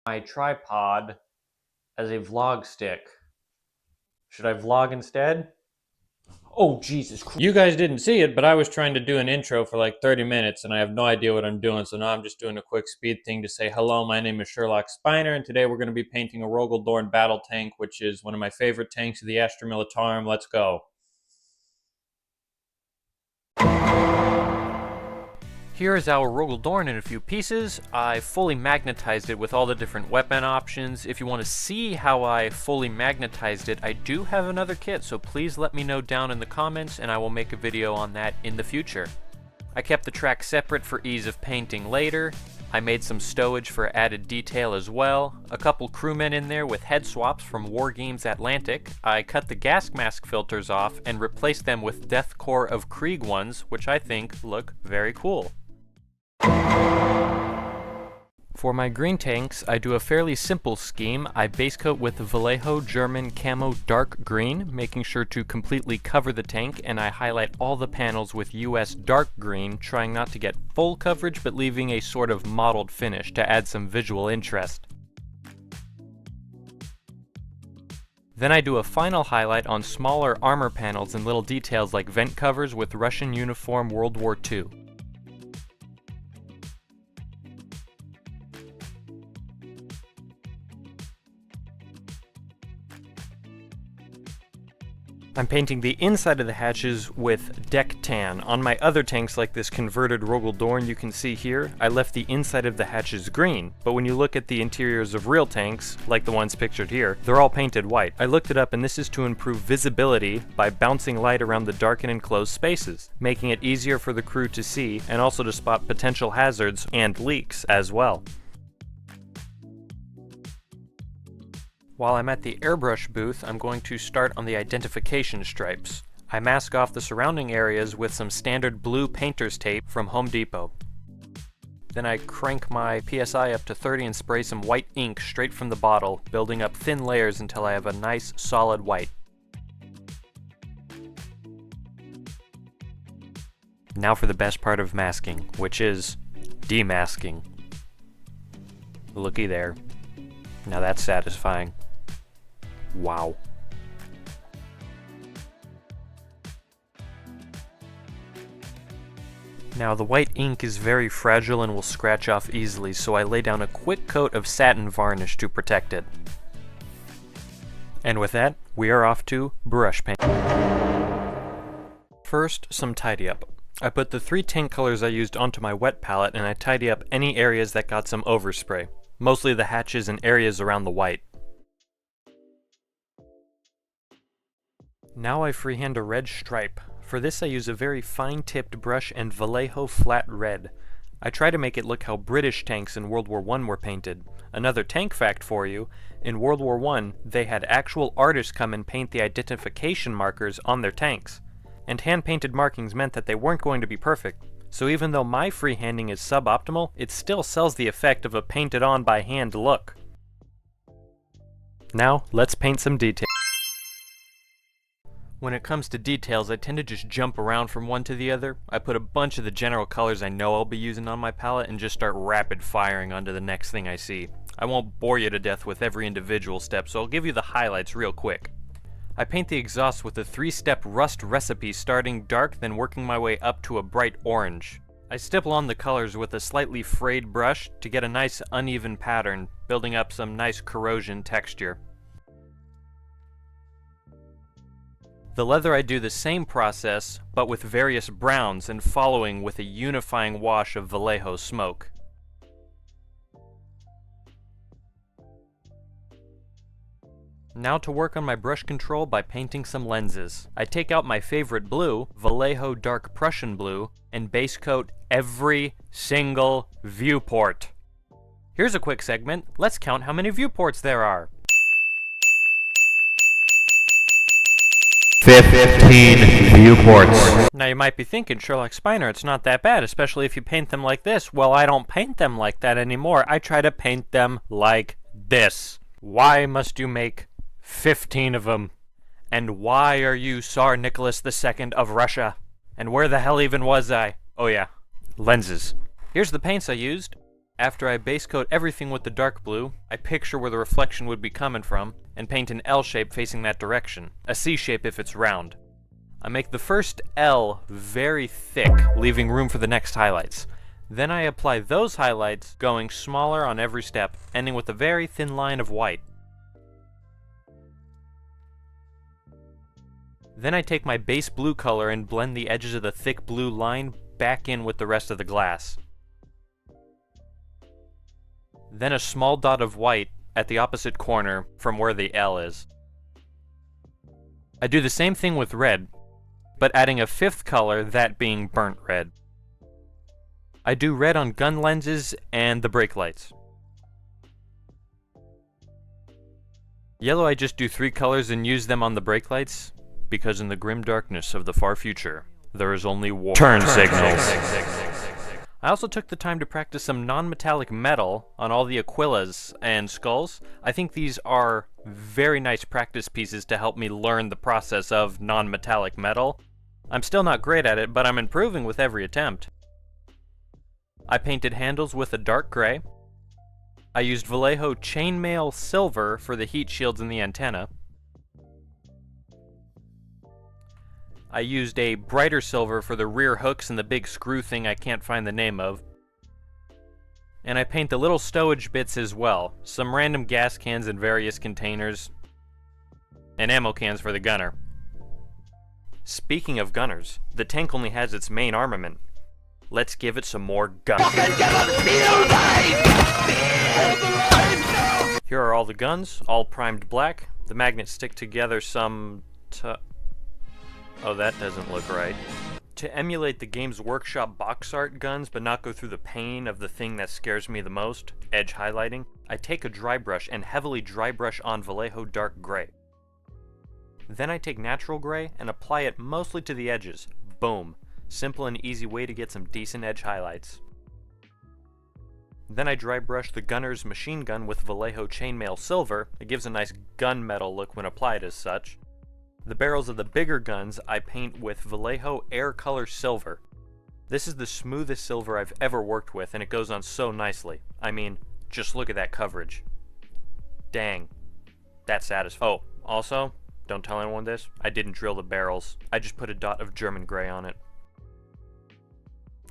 my tripod as a vlog stick. Should I vlog instead? Oh, Jesus Christ. You guys didn't see it, but I was trying to do an intro for like 30 minutes and I have no idea what I'm doing, so now I'm just doing a quick speed thing to say hello, my name is Sherlock Spiner, and today we're going to be painting a Rogal Dorn battle tank, which is one of my favorite tanks of the Astra Militarum. Let's go. Here is our Rogal Dorn in a few pieces. I fully magnetized it with all the different weapon options. If you want to see how I fully magnetized it, I do have another kit, so please let me know down in the comments and I will make a video on that in the future. I kept the track separate for ease of painting later. I made some stowage for added detail as well. A couple crewmen in there with head swaps from Wargames Atlantic. I cut the gas mask filters off and replaced them with Death Core of Krieg ones, which I think look very cool. For my green tanks, I do a fairly simple scheme. I base coat with Vallejo German Camo Dark Green, making sure to completely cover the tank, and I highlight all the panels with US Dark Green, trying not to get full coverage but leaving a sort of mottled finish to add some visual interest. Then I do a final highlight on smaller armor panels and little details like vent covers with Russian uniform World War II. I'm painting the inside of the hatches with Deck Tan. On my other tanks like this converted Rogal Dorn you can see here, I left the inside of the hatches green, but when you look at the interiors of real tanks, like the ones pictured here, they're all painted white. I looked it up and this is to improve visibility by bouncing light around the dark and enclosed spaces, making it easier for the crew to see and also to spot potential hazards and leaks as well. While I'm at the airbrush booth, I'm going to start on the identification stripes. I mask off the surrounding areas with some standard blue painter's tape from Home Depot. Then I crank my PSI up to 30 and spray some white ink straight from the bottle, building up thin layers until I have a nice solid white. Now for the best part of masking, which is demasking. Looky there. Now that's satisfying. Wow. Now the white ink is very fragile and will scratch off easily, so I lay down a quick coat of satin varnish to protect it. And with that, we are off to brush paint. First, some tidy up. I put the 3 tank colors I used onto my wet palette and I tidy up any areas that got some overspray, mostly the hatches and areas around the white. Now I freehand a red stripe. For this I use a very fine-tipped brush and Vallejo flat red. I try to make it look how British tanks in World War I were painted. Another tank fact for you, in World War I they had actual artists come and paint the identification markers on their tanks. And hand-painted markings meant that they weren't going to be perfect. So even though my freehanding is suboptimal, it still sells the effect of a painted on by hand look. Now, let's paint some details. When it comes to details, I tend to just jump around from one to the other. I put a bunch of the general colors I know I'll be using on my palette and just start rapid firing onto the next thing I see. I won't bore you to death with every individual step, so I'll give you the highlights real quick. I paint the exhaust with a 3-step rust recipe, starting dark, then working my way up to a bright orange. I stipple on the colors with a slightly frayed brush to get a nice uneven pattern, building up some nice corrosion texture. The leather I do the same process, but with various browns and following with a unifying wash of Vallejo smoke. Now to work on my brush control by painting some lenses. I take out my favorite blue, Vallejo Dark Prussian Blue, and base coat every single viewport. Here's a quick segment. Let's count how many viewports there are. 15 viewports. Now you might be thinking, Sherlock Spiner, it's not that bad, especially if you paint them like this. Well, I don't paint them like that anymore. I try to paint them like this. Why must you make 15 of them? And why are you Tsar Nicholas II of Russia? And where the hell even was I? Oh yeah, lenses. Here's the paints I used. After I base coat everything with the dark blue, I picture where the reflection would be coming from, and paint an L shape facing that direction, a C shape if it's round. I make the first L very thick, leaving room for the next highlights. Then I apply those highlights, going smaller on every step, ending with a very thin line of white. Then I take my base blue color and blend the edges of the thick blue line back in with the rest of the glass. Then a small dot of white at the opposite corner from where the L is. I do the same thing with red, but adding a fifth color, that being burnt red. I do red on gun lenses and the brake lights. Yellow I just do 3 colors and use them on the brake lights, because in the grim darkness of the far future, there is only war. Turn signals. I also took the time to practice some non-metallic metal on all the Aquillas and skulls. I think these are very nice practice pieces to help me learn the process of non-metallic metal. I'm still not great at it, but I'm improving with every attempt. I painted handles with a dark gray. I used Vallejo chainmail silver for the heat shields and the antenna. I used a brighter silver for the rear hooks and the big screw thing I can't find the name of. And I paint the little stowage bits as well, some random gas cans in various containers, and ammo cans for the gunner. Speaking of gunners, the tank only has its main armament. Let's give it some more guns. Here are all the guns, all primed black. The magnets stick together some oh, that doesn't look right. To emulate the Games Workshop box art guns but not go through the pain of the thing that scares me the most, edge highlighting, I take a dry brush and heavily dry brush on Vallejo dark gray. Then I take natural gray and apply it mostly to the edges. Boom. Simple and easy way to get some decent edge highlights. Then I dry brush the gunner's machine gun with Vallejo chainmail silver. It gives a nice gunmetal look when applied as such. The barrels of the bigger guns I paint with Vallejo Air Color Silver. This is the smoothest silver I've ever worked with, and it goes on so nicely. I mean, just look at that coverage. Dang. That's satisfying. Oh, also, don't tell anyone this, I didn't drill the barrels. I just put a dot of German gray on it.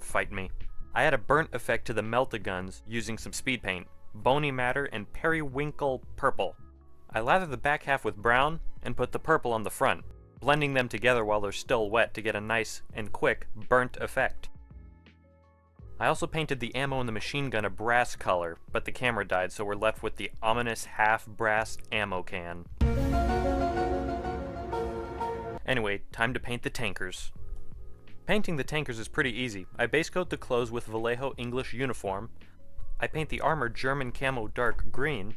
Fight me. I add a burnt effect to the melta guns using some speed paint, bony matter, and periwinkle purple. I lather the back half with brown and put the purple on the front, blending them together while they're still wet to get a nice and quick burnt effect. I also painted the ammo in the machine gun a brass color, but the camera died, so we're left with the ominous half-brass ammo can. Anyway, time to paint the tankers. Painting the tankers is pretty easy. I base coat the clothes with Vallejo English uniform. I paint the armor German camo dark green.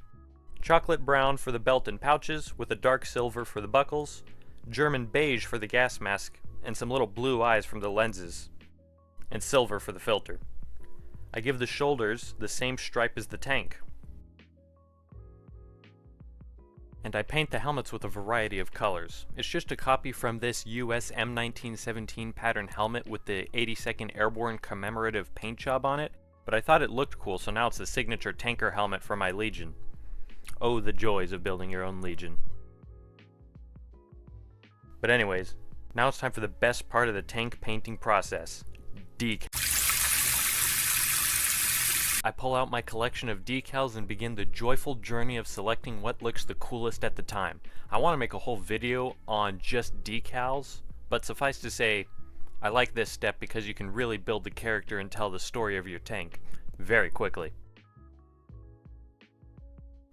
Chocolate brown for the belt and pouches, with a dark silver for the buckles, German beige for the gas mask, and some little blue eyes from the lenses, and silver for the filter. I give the shoulders the same stripe as the tank. And I paint the helmets with a variety of colors. It's just a copy from this US M1917 pattern helmet with the 82nd Airborne commemorative paint job on it, but I thought it looked cool, so now it's the signature tanker helmet for my Legion. Oh, the joys of building your own Legion. But anyways, now it's time for the best part of the tank painting process. I pull out my collection of decals and begin the joyful journey of selecting what looks the coolest at the time. I want to make a whole video on just decals, but suffice to say, I like this step because you can really build the character and tell the story of your tank very quickly.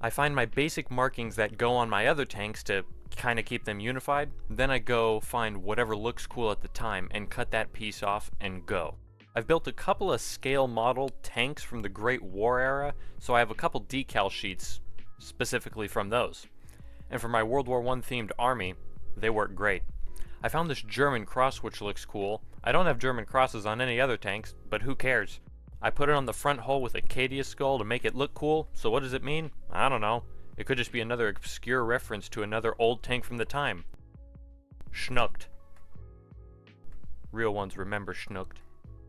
I find my basic markings that go on my other tanks to kind of keep them unified, then I go find whatever looks cool at the time and cut that piece off and go. I've built a couple of scale model tanks from the Great War era, so I have a couple decal sheets specifically from those. And for my World War I themed army, they work great. I found this German cross which looks cool. I don't have German crosses on any other tanks, but who cares? I put it on the front hull with a Acadia skull to make it look cool, so what does it mean? I don't know. It could just be another obscure reference to another old tank from the time. Schnucked. Real ones remember Schnucked.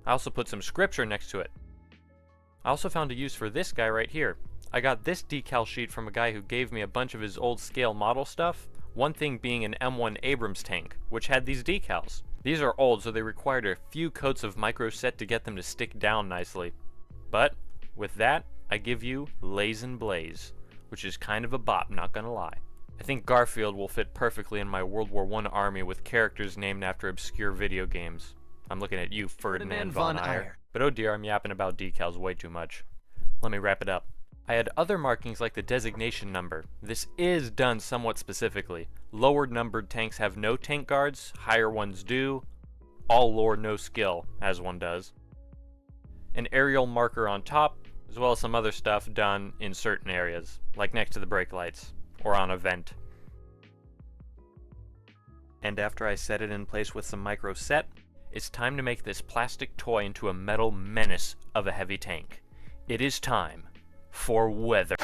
I also put some scripture next to it. I also found a use for this guy right here. I got this decal sheet from a guy who gave me a bunch of his old scale model stuff, one thing being an M1 Abrams tank, which had these decals. These are old, so they required a few coats of microset to get them to stick down nicely. But with that, I give you Lazen Blaze, which is kind of a bop, not gonna lie. I think Garfield will fit perfectly in my World War I army with characters named after obscure video games. I'm looking at you, Ferdinand von Ayer. But oh dear, I'm yapping about decals way too much. Let me wrap it up. I had other markings like the designation number. This is done somewhat specifically. Lower numbered tanks have no tank guards, higher ones do. All lore, no skill, as one does. An aerial marker on top, as well as some other stuff done in certain areas, like next to the brake lights, or on a vent. And after I set it in place with some micro set, it's time to make this plastic toy into a metal menace of a heavy tank. It is time for weather.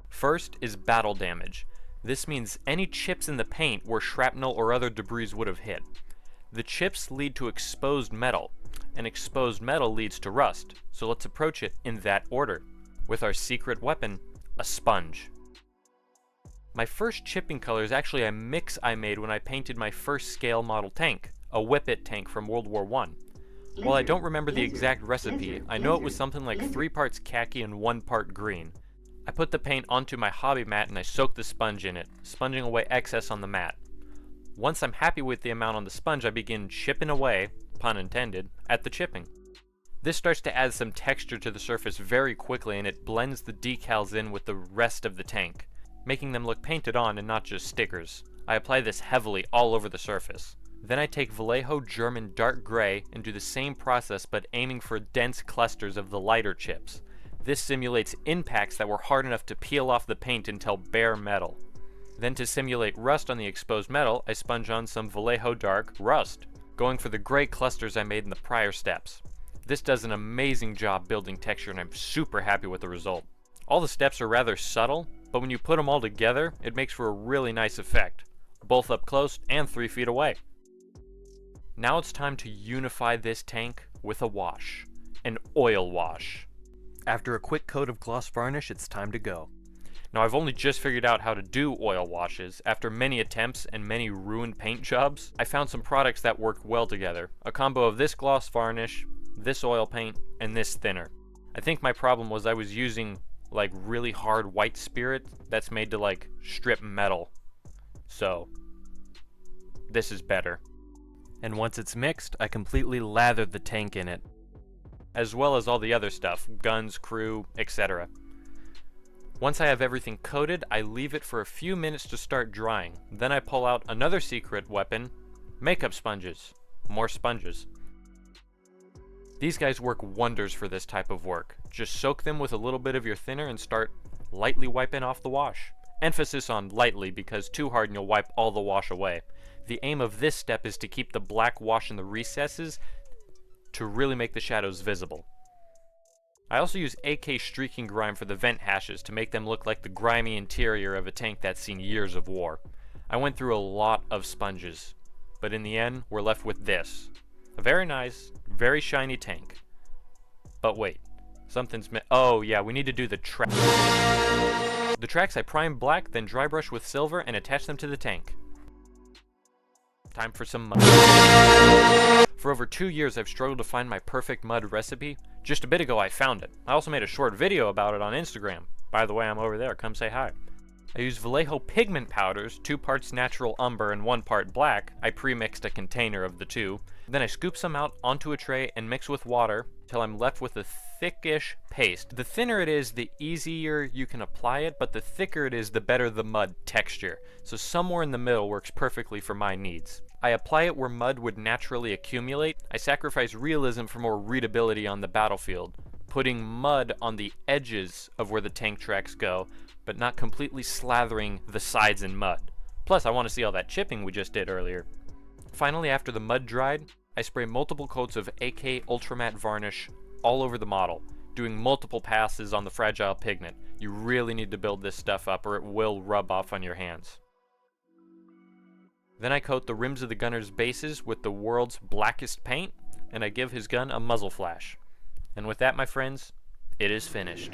First is battle damage. This means any chips in the paint where shrapnel or other debris would have hit. The chips lead to exposed metal, and exposed metal leads to rust, so let's approach it in that order, with our secret weapon, a sponge. My first chipping color is actually a mix I made when I painted my first scale model tank, a Whippet tank from World War I. While I don't remember the exact recipe, I know it was something like 3 parts khaki and 1 part green. I put the paint onto my hobby mat and I soaked the sponge in it, sponging away excess on the mat. Once I'm happy with the amount on the sponge, I begin chipping away, pun intended, at the chipping. This starts to add some texture to the surface very quickly, and it blends the decals in with the rest of the tank, making them look painted on and not just stickers. I apply this heavily all over the surface. Then I take Vallejo German dark gray and do the same process but aiming for dense clusters of the lighter chips. This simulates impacts that were hard enough to peel off the paint until bare metal. Then to simulate rust on the exposed metal, I sponge on some Vallejo dark rust, going for the gray clusters I made in the prior steps. This does an amazing job building texture and I'm super happy with the result. All the steps are rather subtle, but when you put them all together, it makes for a really nice effect, both up close and 3 feet away. Now it's time to unify this tank with a wash, an oil wash. After a quick coat of gloss varnish, it's time to go. Now I've only just figured out how to do oil washes. After many attempts and many ruined paint jobs, I found some products that work well together. A combo of this gloss varnish, this oil paint, and this thinner. I think my problem was I was using like really hard white spirit that's made to like strip metal. So this is better. And once it's mixed, I completely lathered the tank in it, as well as all the other stuff, guns, crew, etc. Once I have everything coated, I leave it for a few minutes to start drying. Then I pull out another secret weapon, makeup sponges. More sponges. These guys work wonders for this type of work. Just soak them with a little bit of your thinner and start lightly wiping off the wash. Emphasis on lightly because too hard and you'll wipe all the wash away. The aim of this step is to keep the black wash in the recesses to really make the shadows visible. I also use AK streaking grime for the vent hashes to make them look like the grimy interior of a tank that's seen years of war. I went through a lot of sponges, but in the end we're left with this. A very nice, very shiny tank. But wait, something's oh yeah, we need to do the track. The tracks I prime black, then dry brush with silver and attach them to the tank. Time for some mud. For over 2 years I've struggled to find my perfect mud recipe. Just a bit ago I found it. I also made a short video about it on Instagram. By the way, I'm over there, come say hi. I used Vallejo pigment powders, 2 parts natural umber and 1 part black. I pre-mixed a container of the two. Then I scoop some out onto a tray and mix with water till I'm left with a thickish paste. The thinner it is, the easier you can apply it, but the thicker it is, the better the mud texture. So somewhere in the middle works perfectly for my needs. I apply it where mud would naturally accumulate. I sacrifice realism for more readability on the battlefield, putting mud on the edges of where the tank tracks go, but not completely slathering the sides in mud. Plus, I want to see all that chipping we just did earlier. Finally, after the mud dried, I spray multiple coats of AK Ultramatte varnish all over the model, doing multiple passes on the fragile pigment. You really need to build this stuff up or it will rub off on your hands. Then I coat the rims of the gunner's bases with the world's blackest paint. and I give his gun a muzzle flash. And with that, my friends, it is finished.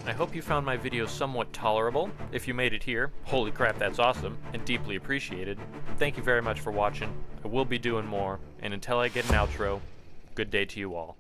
I hope you found my video somewhat tolerable. If you made it here, holy crap, that's awesome, and deeply appreciated. Thank you very much for watching. I will be doing more, and until I get an outro, good day to you all.